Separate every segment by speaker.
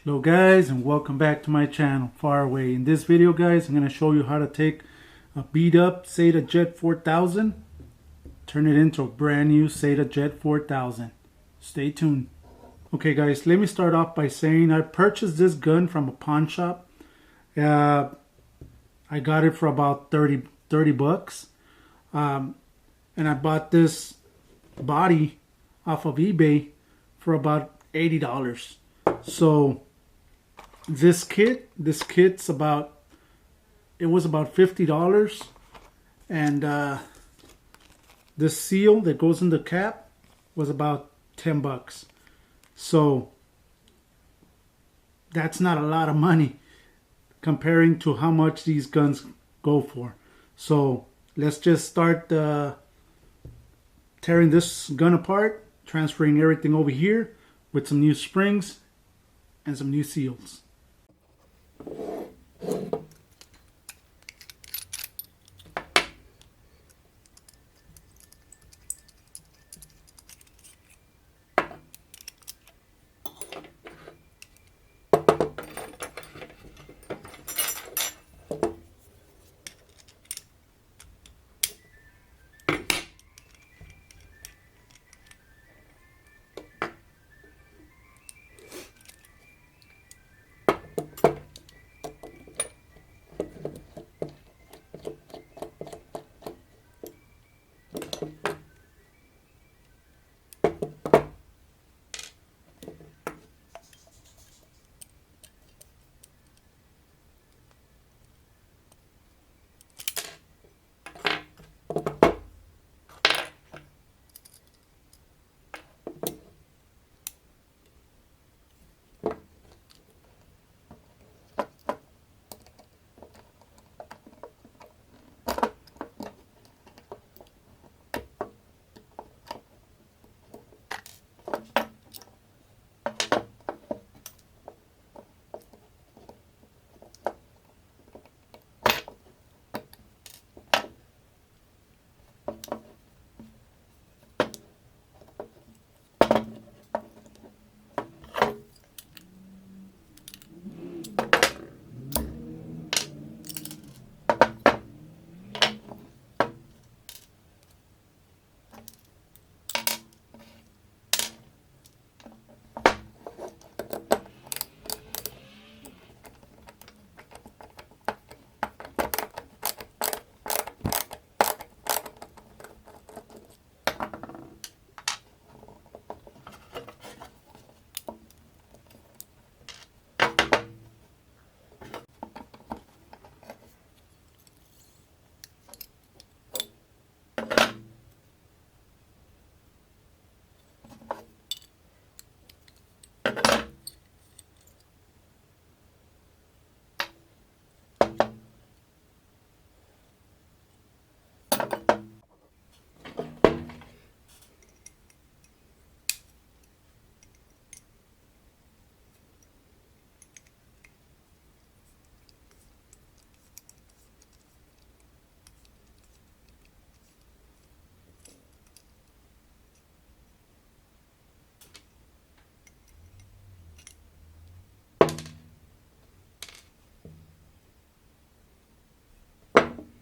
Speaker 1: Hello guys, and welcome back to my channel, Faraway. In this video guys, I'm going to show you how to take a beat up SATA Jet 4000, turn it into a brand new SATA Jet 4000. Stay tuned. Okay guys, let me start off by saying I purchased this gun from a pawn shop. I got it for about 30 bucks. And I bought this body off of eBay for about $80. So this kit's about, it was about $50, and this seal that goes in the cap was about 10 bucks. So that's not a lot of money comparing to how much these guns go for. So let's just start tearing this gun apart, transferring everything over here with some new springs and some new seals.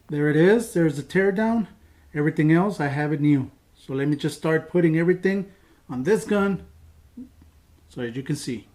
Speaker 1: There it is. There's the teardown. Everything else, I have it new. So let me just start putting everything on this gun so as you can see.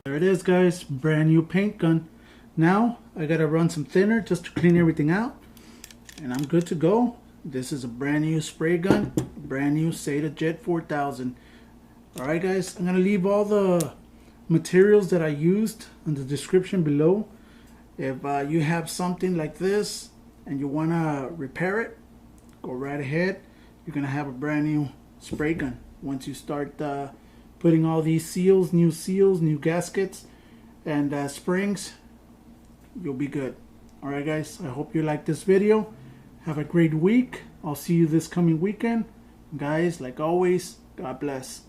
Speaker 1: There it is, guys, brand new paint gun. Now I gotta run some thinner just to clean everything out, and I'm good to go. This is a brand new spray gun, brand new SATA Jet 4000. Alright guys, I'm gonna leave all the materials that I used in the description below. If you have something like this and you wanna repair it, go right ahead. You're gonna have a brand new spray gun once you start putting all these seals, new gaskets, and springs. You'll be good. Alright guys, I hope you like this video. Have a great week. I'll see you this coming weekend. Guys, like always, God bless.